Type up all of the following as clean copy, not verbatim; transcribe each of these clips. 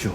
Show.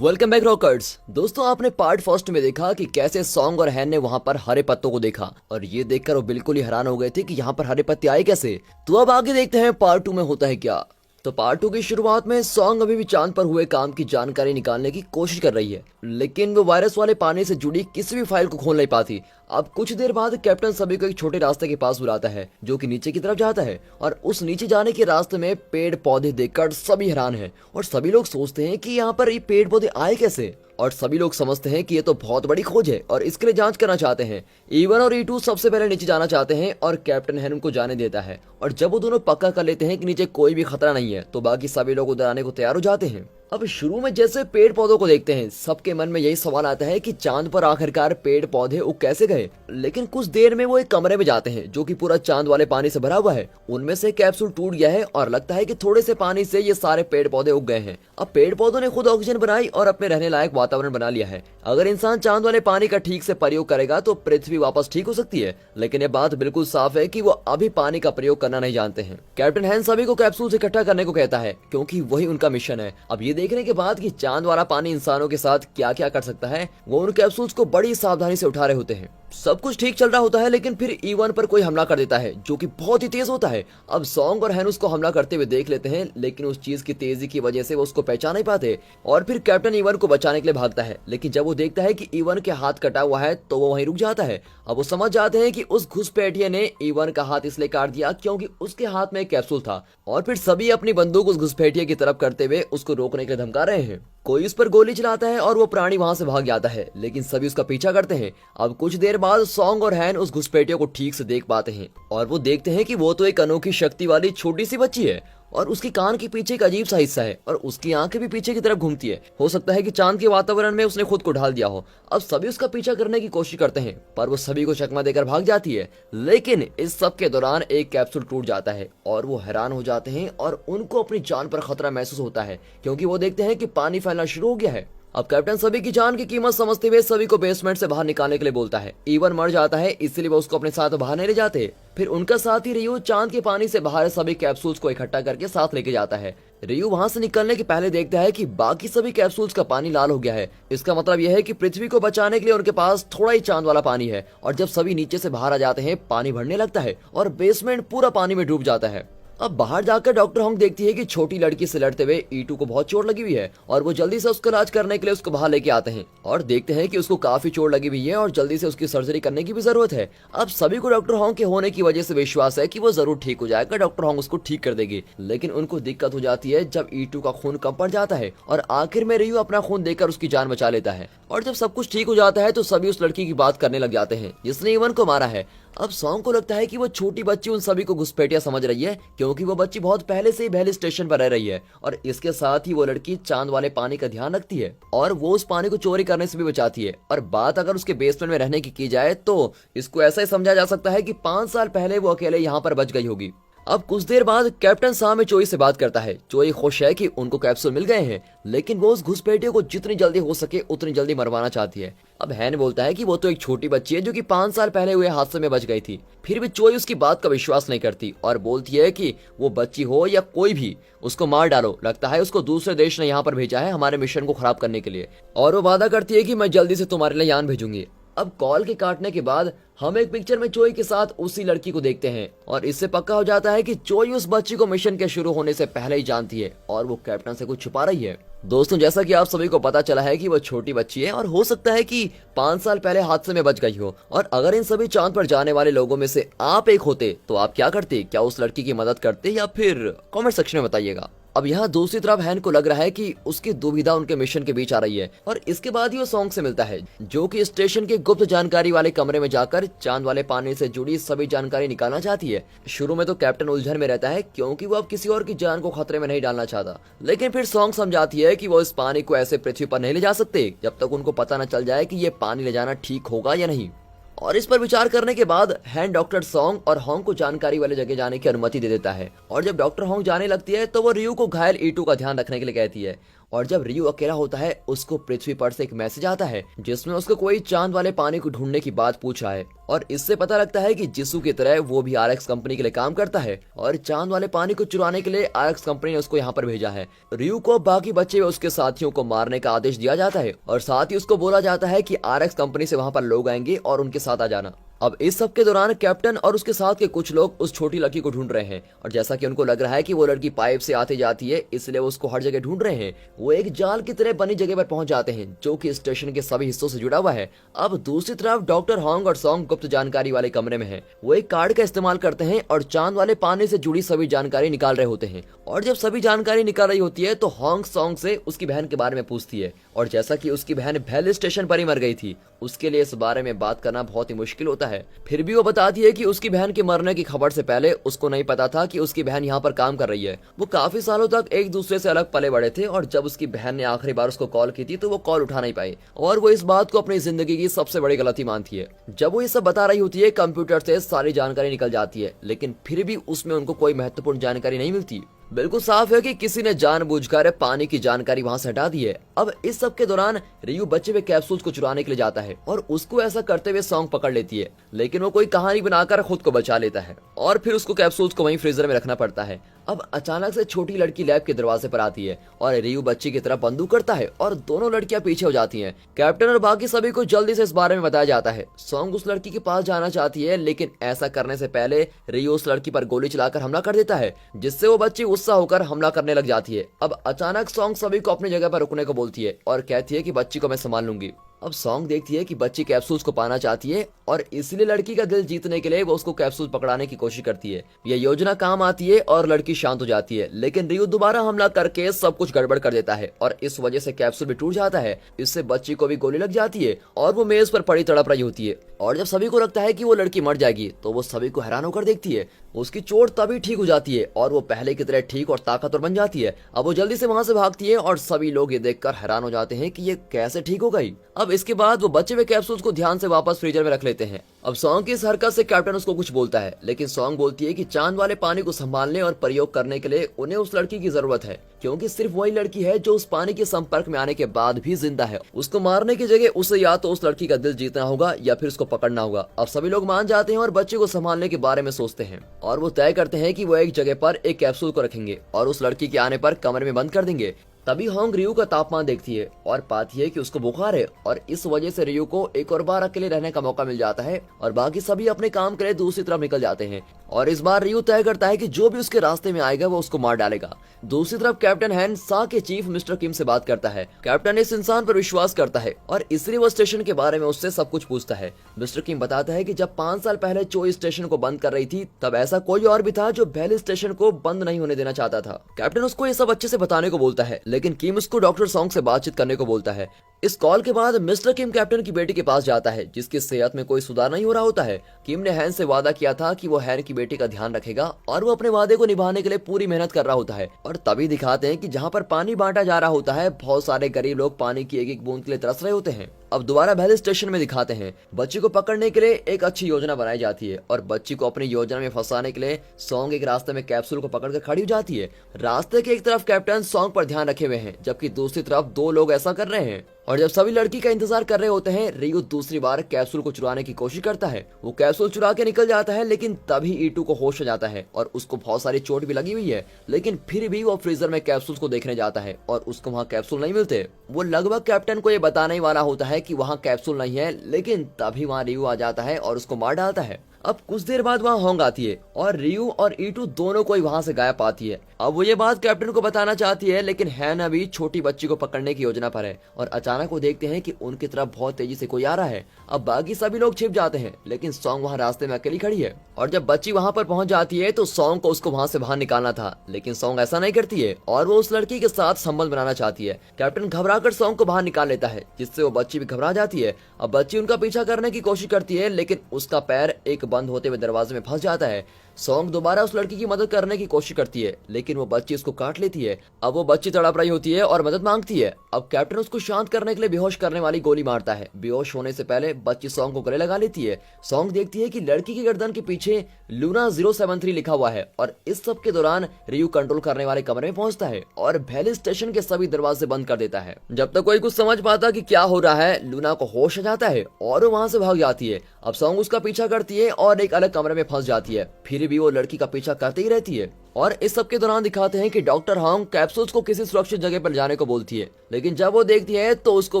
Welcome back rockers. दोस्तों, आपने part first में देखा कि कैसे सॉन्ग और हैन ने वहां पर हरे पत्तों को देखा और ये देखकर वो बिल्कुल ही हैरान हो गए थे कि यहाँ पर हरे पत्ते आए कैसे। तो अब आगे देखते हैं पार्ट 2 में होता है क्या। तो पार्ट 2 की शुरुआत में सॉन्ग अभी भी चांद पर हुए काम की जानकारी निकालने की कोशिश कर रही है, लेकिन वो वायरस वाले पानी से जुड़ी किसी भी फाइल को खोल नहीं पाती। अब कुछ देर बाद कैप्टन सभी को एक छोटे रास्ते के पास बुलाता है जो कि नीचे की तरफ जाता है और उस नीचे जाने के रास्ते में पेड़ पौधे देखकर सभी हैरान हैं और सभी लोग सोचते हैं कि यहाँ पर ये पेड़ पौधे आए कैसे। और सभी लोग समझते हैं कि ये तो बहुत बड़ी खोज है और इसके लिए जांच करना चाहते हैं। E1 और E2 सबसे पहले नीचे जाना चाहते हैं और कैप्टन हैन उनको जाने देता है और जब वो दोनों पक्का कर लेते हैं कि नीचे कोई भी खतरा नहीं है तो बाकी सभी लोग उधर आने को तैयार हो जाते हैं। अब शुरू में जैसे पेड़ पौधों को देखते हैं सबके मन में यही सवाल आता है कि चांद पर आखिरकार पेड़ पौधे उग कैसे गए। लेकिन कुछ देर में वो एक कमरे में जाते हैं जो कि पूरा चांद वाले पानी से भरा हुआ है। उनमें से कैप्सूल टूट गया है और लगता है कि थोड़े से पानी से ये सारे पेड़ पौधे उग गए हैं। अब पेड़ पौधों ने खुद ऑक्सीजन बनाई और अपने रहने लायक वातावरण बना लिया है। अगर इंसान चांद वाले पानी का ठीक से प्रयोग करेगा तो पृथ्वी वापस ठीक हो सकती है। लेकिन ये बात बिल्कुल साफ है कि वो अभी पानी का प्रयोग करना नहीं जानते हैं। कैप्टन हैन सभी को कैप्सूल इकट्ठा करने को कहता है क्योंकि वही उनका मिशन है। अब ये देखने के बाद कि चांद वाला पानी इंसानों के साथ क्या क्या कर सकता है, वो उन कैप्सूल्स को बड़ी सावधानी से उठा रहे होते हैं। सब कुछ ठीक चल रहा होता है लेकिन फिर E1 पर कोई हमला कर देता है जो कि बहुत ही तेज होता है। अब सॉन्ग और हैन उसको हमला करते हुए देख लेते हैं लेकिन उस चीज की तेजी की वजह से वो उसको पहचान नहीं पाते और फिर कैप्टन E1 को बचाने के लिए भागता है। लेकिन जब वो देखता है कि E1 के हाथ कटा हुआ है तो वो वहीं रुक जाता है। अब वो समझ जाते हैं कि उस घुसपैठिए ने E1 का हाथ इसलिए काट दिया क्योंकि उसके हाथ में एक कैप्सूल था और फिर सभी अपनी बंदूक उस घुसपैठिए की तरफ करते हुए उसको रोकने के लिए धमका रहे हैं। कोई उस पर गोली चलाता है और वो प्राणी वहां से भाग जाता है लेकिन सभी उसका पीछा करते हैं। अब कुछ देर बाद सॉन्ग और हैन उस घुसपैठियों को ठीक से देख पाते हैं और वो देखते हैं कि वो तो एक अनोखी शक्ति वाली छोटी सी बच्ची है और उसकी कान के पीछे एक अजीब सा हिस्सा है और उसकी आंखें भी पीछे की तरफ घूमती है। हो सकता है कि चांद के वातावरण में उसने खुद को ढाल दिया हो। अब सभी उसका पीछा करने की कोशिश करते हैं पर वो सभी को चकमा देकर भाग जाती है। लेकिन इस सब के दौरान एक कैप्सूल टूट जाता है और वो हैरान हो जाते हैं और उनको अपनी जान पर खतरा महसूस होता है क्योंकि वो देखते हैं कि पानी फैलना शुरू हो गया है। अब कैप्टन सभी की जान की कीमत समझते हुए सभी को बेसमेंट से बाहर निकालने के लिए बोलता है। E1 मर जाता है इसलिए वो उसको अपने साथ बाहर नहीं ले जाते। फिर उनका साथी रियू चांद के पानी से बाहर सभी कैप्सूल्स को इकट्ठा करके साथ लेके जाता है। रियू वहां से निकलने के पहले देखता है कि बाकी सभी कैप्सूल्स का पानी लाल हो गया है। इसका मतलब यह है कि पृथ्वी को बचाने के लिए उनके पास थोड़ा ही चांद वाला पानी है और जब सभी नीचे से बाहर आ जाते हैं पानी बढ़ने लगता है और बेसमेंट पूरा पानी में डूब जाता है। अब बाहर जाकर डॉक्टर होंग देखती है कि छोटी लड़की से लड़ते हुए E2 को बहुत चोट लगी हुई है और वो जल्दी से उसका इलाज करने के लिए उसको बाहर लेके आते हैं और देखते हैं कि उसको काफी चोट लगी हुई है और जल्दी से उसकी सर्जरी करने की भी जरूरत है। अब सभी को डॉक्टर होंग के होने की वजह से विश्वास है कि वो जरूर ठीक हो जाएगा, डॉक्टर होंग उसको ठीक कर देगी। लेकिन उनको दिक्कत हो जाती है जब E2 का खून कम पड़ जाता है और आखिर में रियू अपना खून देकर उसकी जान बचा लेता है। और जब सब कुछ ठीक हो जाता है तो सभी उस लड़की की बात करने लग जाते हैं जिसने E1 को मारा है। अब सॉन्ग को लगता है कि वो छोटी बच्ची उन सभी को घुसपैठिया समझ रही है क्योंकि वो बच्ची बहुत पहले से ही वैली स्टेशन पर रह रही है और इसके साथ ही वो लड़की चांद वाले पानी का ध्यान रखती है और वो उस पानी को चोरी करने से भी बचाती है। और बात अगर उसके बेसमेंट में रहने की जाए तो इसको ऐसा ही समझा जा सकता है कि 5 साल पहले वो अकेले यहाँ पर बच गई होगी। अब कुछ देर बाद कैप्टन सामे चोई से बात करता है। चोई खुश है कि उनको कैप्सूल मिल गए हैं लेकिन वो उस घुसपैठियों को जितनी जल्दी हो सके उतनी जल्दी मरवाना चाहती है। अब हैन बोलता है कि वो तो एक छोटी बच्ची है जो कि 5 साल पहले हुए हादसे में बच गई थी। फिर भी चोई उसकी बात का विश्वास नहीं करती और बोलती है कि वो बच्ची हो या कोई भी उसको मार डालो, लगता है उसको दूसरे देश ने यहाँ पर भेजा है हमारे मिशन को खराब करने के लिए। और वो वादा करती है कि मैं जल्दी से तुम्हारे लिए यान भेजूंगी। अब कॉल के काटने के बाद हम एक पिक्चर में चोई के साथ उसी लड़की को देखते हैं और इससे पक्का हो जाता है कि चोई उस बच्ची को मिशन के शुरू होने से पहले ही जानती है और वो कैप्टन से कुछ छुपा रही है। दोस्तों, जैसा कि आप सभी को पता चला है कि वो छोटी बच्ची है और हो सकता है कि 5 साल पहले हादसे में बच गई हो। और अगर इन सभी चांद पर जाने वाले लोगों में से आप एक होते तो आप क्या करते? क्या उस लड़की की मदद करते या फिर कमेंट सेक्शन में बताइएगा। अब यहाँ दूसरी तरफ हैन को लग रहा है कि उसकी दुविधा उनके मिशन के बीच आ रही है और इसके बाद ही वो सॉन्ग से मिलता है जो कि स्टेशन के गुप्त जानकारी वाले कमरे में जाकर चांद वाले पानी से जुड़ी सभी जानकारी निकालना चाहती है। शुरू में तो कैप्टन उलझन में रहता है क्योंकि वो अब किसी और की जान को खतरे में नहीं डालना चाहता, लेकिन फिर सॉन्ग समझाती है कि वो इस पानी को ऐसे पृथ्वी पर नहीं ले जा सकते जब तक उनको पता न चल जाए कि ये पानी ले जाना ठीक होगा या नहीं। और इस पर विचार करने के बाद हैन डॉक्टर सॉन्ग और होंग को जानकारी वाले जगह जाने की अनुमति दे देता है और जब डॉक्टर होंग जाने लगती है तो वो रियू को घायल E2 का ध्यान रखने के लिए कहती है और जब रियू अकेला होता है उसको पृथ्वी पर से एक मैसेज आता है जिसमें उसको कोई चांद वाले पानी को ढूंढने की बात पूछ रहा है। और इससे पता लगता है कि जिसू की तरह वो भी आरएक्स कंपनी के लिए काम करता है और चांद वाले पानी को चुराने के लिए आरएक्स कंपनी ने उसको यहाँ पर भेजा है। रियू को बाकी बच्चे व उसके साथियों को मारने का आदेश दिया जाता है और साथ ही उसको बोला जाता है कि आरएक्स कंपनी से वहां पर लोग आएंगे और उनके साथ आ जाना। अब इस सब के दौरान कैप्टन और उसके साथ के कुछ लोग उस छोटी लड़की को ढूंढ रहे हैं और जैसा कि उनको लग रहा है कि वो लड़की पाइप से आती जाती है इसलिए वो उसको हर जगह ढूंढ रहे हैं। वो एक जाल की तरह बनी जगह पर पहुंच जाते हैं जो कि स्टेशन के सभी हिस्सों से जुड़ा हुआ है। अब दूसरी तरफ डॉक्टर हॉन्ग और सॉन्ग गुप्त जानकारी वाले कमरे में है। वो एक कार्ड का इस्तेमाल करते हैं और चांद वाले पानी से जुड़ी सभी जानकारी निकाल रहे होते हैं। और जब सभी जानकारी निकाल रही होती है तो हॉन्ग सॉन्ग से उसकी बहन के बारे में पूछती है और जैसा कि उसकी बहन भेल स्टेशन पर ही मर गई थी उसके लिए इस बारे में बात करना बहुत ही मुश्किल होता है। फिर भी वो बताती है कि उसकी बहन के मरने की खबर से पहले उसको नहीं पता था कि उसकी बहन यहाँ पर काम कर रही है। वो काफी सालों तक एक दूसरे से अलग पले बड़े थे और जब उसकी बहन ने आखिरी बार उसको कॉल की थी तो वो कॉल उठा नहीं पाई और वो इस बात को अपनी जिंदगी की सबसे बड़ी गलती मानती है। जब वो ये सब बता रही होती है कंप्यूटर से सारी जानकारी निकल जाती है लेकिन फिर भी उसमें उनको कोई महत्वपूर्ण जानकारी नहीं मिलती। बिल्कुल साफ है कि किसी ने जानबूझकर पानी की जानकारी वहां से हटा दी है। अब इस सब के दौरान रियू बच्चे हुए कैप्सूल्स को चुराने के लिए जाता है और उसको ऐसा करते हुए सॉन्ग पकड़ लेती है लेकिन वो कोई कहानी बनाकर खुद को बचा लेता है और फिर उसको कैप्सूल्स को वहीं फ्रीजर में रखना पड़ता है। अब अचानक से छोटी लड़की लैब के दरवाजे पर आती है और रियू बच्ची की तरफ बंदूक करता है और दोनों लड़कियां पीछे हो जाती हैं। कैप्टन और बाकी सभी को जल्दी से इस बारे में बताया जाता है। सॉन्ग उस लड़की के पास जाना चाहती है लेकिन ऐसा करने से पहले रियू उस लड़की पर गोली चलाकर हमला कर देता है जिससे वो बच्ची गुस्सा होकर हमला करने लग जाती है। अब अचानक सॉन्ग सभी को अपनी जगह पर रुकने को बोलती है और कहती है कि बच्ची को मैं संभाल लूंगी। अब सॉन्ग देखती है कि बच्ची कैप्सूल्स को पाना चाहती है और इसलिए लड़की का दिल जीतने के लिए वो उसको कैप्सूल पकड़ाने की कोशिश करती है। यह योजना काम आती है और लड़की शांत हो जाती है लेकिन रियू दोबारा हमला करके सब कुछ गड़बड़ कर देता है और इस वजह से कैप्सूल भी टूट जाता है। इससे बच्ची को भी गोली लग जाती है और वो मेज पर पड़ी तड़प रही होती है और जब सभी को लगता है कि वो लड़की मर जाएगी तो वो सभी को हैरान होकर देखती है। उसकी चोट तभी ठीक हो जाती है और वो पहले की तरह ठीक और ताकतवर बन जाती है। अब वो जल्दी से वहां से भागती है और सभी लोग ये देखकर हैरान हो जाते हैं कि ये कैसे ठीक हो गई। अब इसके बाद वो बचे हुए कैप्सूल्स को ध्यान से वापस फ्रीजर में रख लेते हैं। अब सॉन्ग की इस हरकत से कैप्टन उसको कुछ बोलता है लेकिन सॉन्ग बोलती है कि चांद वाले पानी को संभालने और प्रयोग करने के लिए उन्हें उस लड़की की जरूरत है क्योंकि सिर्फ वही लड़की है जो उस पानी के संपर्क में आने के बाद भी जिंदा है। उसको मारने की जगह उसे या तो उस लड़की का दिल जीतना होगा या फिर उसको पकड़ना होगा। अब सभी लोग मान जाते हैं और बच्चे को संभालने के बारे में सोचते हैं और वो तय करते हैं कि वो एक जगह पर एक कैप्सूल को रखेंगे और उस लड़की के आने पर कमरे में बंद कर देंगे। तभी हॉन्ग रियू का तापमान देखती है और पाती है कि उसको बुखार है और इस वजह से रियू को एक और बार अकेले रहने का मौका मिल जाता है और बाकी सभी अपने काम के लिए दूसरी तरफ निकल जाते हैं। और इस बार रियू तय करता है कि जो भी उसके रास्ते में आएगा वो उसको मार डालेगा। दूसरी तरफ कैप्टन हैन सा के चीफ मिस्टर किम से बात करता है। कैप्टन इस इंसान पर विश्वास करता है और इसलिए वो स्टेशन के बारे में उससे सब कुछ पूछता है। मिस्टर किम बताता है कि जब 5 साल पहले चो स्टेशन को बंद कर रही थी तब ऐसा कोई और भी था जो भेल स्टेशन को बंद नहीं होने देना चाहता था। कैप्टन उसको ये सब अच्छे से बताने को बोलता है लेकिन किम उसको डॉक्टर सॉन्ग से बातचीत करने को बोलता है। इस कॉल के बाद मिस्टर किम कैप्टन की बेटी के पास जाता है जिसकी सेहत में कोई सुधार नहीं हो रहा होता है। किम ने हैन से वादा किया था कि वो हैन की बेटी का ध्यान रखेगा और वो अपने वादे को निभाने के लिए पूरी मेहनत कर रहा होता है। और तभी दिखाते हैं कि जहाँ पर पानी बांटा जा रहा होता है बहुत सारे गरीब लोग पानी की एक एक बूंद के लिए तरस रहे होते हैं। अब दोबारा भेल स्टेशन में दिखाते हैं बच्ची को पकड़ने के लिए एक अच्छी योजना बनाई जाती है और बच्ची को अपनी योजना में फंसाने के लिए सॉन्ग एक रास्ते में कैप्सूल को पकड़कर खड़ी हो जाती है। रास्ते के एक तरफ कैप्टन सॉन्ग पर ध्यान रखे हुए हैं जबकि दूसरी तरफ 2 लोग ऐसा कर रहे हैं। और जब सभी लड़की का इंतजार कर रहे होते हैं रियू दूसरी बार कैप्सूल को चुराने की कोशिश करता है। वो कैप्सूल चुरा के निकल जाता है लेकिन तभी ईटू को होश आ जाता है और उसको बहुत सारी चोट भी लगी हुई है लेकिन फिर भी वो फ्रीजर में कैप्सूल्स को देखने जाता है और उसको वहाँ कैप्सूल नहीं मिलते। वो लगभग कैप्टन को ये बताने ही वाला होता है कि वहाँ कैप्सूल नहीं है लेकिन तभी वहाँ रियू आ जाता है और उसको मार डालता है। अब कुछ देर बाद वहाँ होंग आती है और रियू और ईटू दोनों को वहाँ से गायब पाती है। अब वो ये बात कैप्टन को बताना चाहती है लेकिन हैन अभी छोटी बच्ची को पकड़ने की योजना पर है और अचानक वो देखते हैं कि उनकी तरफ बहुत तेजी से कोई आ रहा है। अब बाकी सभी लोग छिप जाते हैं लेकिन सॉन्ग वहाँ रास्ते में अकेली खड़ी है और जब बच्ची वहाँ पर पहुंच जाती है तो सॉन्ग को उसको वहाँ से बाहर निकालना था लेकिन सॉन्ग ऐसा नहीं करती है और वो उस लड़की के साथ संबंध बनाना चाहती है। कैप्टन घबराकर सॉन्ग को बाहर निकाल लेता है जिससे वो बच्ची भी घबरा जाती है। अब बच्ची उनका पीछा करने की कोशिश करती है लेकिन उसका पैर एक बंद होते हुए दरवाजे में फंस जाता है। सॉन्ग दोबारा उस लड़की की मदद करने की कोशिश करती है, लेकिन वो बच्ची उसको काट लेती है। अब वो बच्ची तड़प रही होती है और मदद मांगती है। अब कैप्टन उसको शांत करने के लिए बेहोश करने वाली गोली मारता है। बेहोश होने से पहले बच्ची सॉन्ग को गले लगा लेती है। सॉन्ग देखती है कि लड़की की गर्दन के पीछे लूना 073 लिखा हुआ है और इस सब के दौरान रियू कंट्रोल करने वाले कमरे में पहुंचता है और वैली स्टेशन के सभी दरवाजे बंद कर देता है। जब तक कोई कुछ समझ पाता कि क्या हो रहा है, लूना को होश आ जाता है और वो वहां से भाग जाती है। अब सॉन्ग उसका पीछा करती है और एक अलग कमरे में फंस जाती है। फिर भी वो लड़की का पीछा करती ही रहती है और इस सब के दौरान दिखाते हैं कि डॉक्टर हांग कैप्सूल्स को किसी सुरक्षित जगह पर जाने को बोलती है, लेकिन जब वो देखती है तो उसको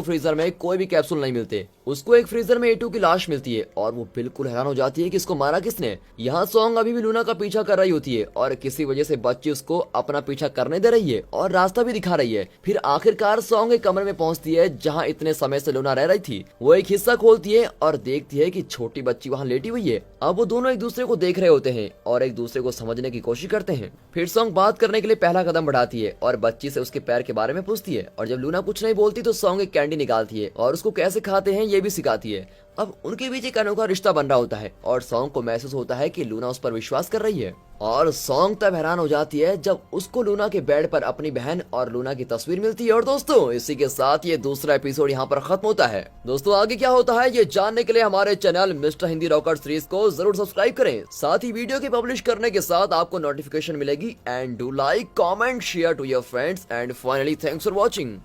फ्रीजर में कोई भी कैप्सूल नहीं मिलते। उसको एक फ्रीजर में A2 की लाश मिलती है और वो बिल्कुल हैरान हो जाती है कि इसको मारा किसने। यहाँ सॉन्ग अभी भी लूना का पीछा कर रही होती है और किसी वजह से बच्ची उसको अपना पीछा करने दे रही है और रास्ता भी दिखा रही है। फिर आखिरकार सॉन्ग एक कमरे में पहुंचती है जहाँ इतने समय से लूना रह रही थी। वो एक हिस्सा खोलती है और देखती है कि छोटी बच्ची वहाँ लेटी हुई है। अब वो दोनों एक दूसरे को देख रहे होते हैं और एक दूसरे को समझने की कोशिश करते हैं। फिर सॉन्ग बात करने के लिए पहला कदम बढ़ाती है और बच्ची से उसके पैर के बारे में पूछती है और जब लूना कुछ नहीं बोलती तो सॉन्ग एक कैंडी निकालती है और उसको कैसे खाते हैं ये भी सिखाती है। अब उनके बीच एक अनोखा रिश्ता बन रहा होता है और सॉन्ग को महसूस होता है कि लूना उस पर विश्वास कर रही है। और सॉन्ग तब हैरान हो जाती है जब उसको लूना के बेड पर अपनी बहन और लूना की तस्वीर मिलती है। और दोस्तों, इसी के साथ ये दूसरा एपिसोड यहाँ पर खत्म होता है। दोस्तों, आगे क्या होता है ये जानने के लिए हमारे channel mister Hindi rocker series को जरूर सब्सक्राइब करें। साथ ही वीडियो के पब्लिश करने के साथ आपको नोटिफिकेशन मिलेगी। And do like, comment, share to your friends and finally thanks for watching.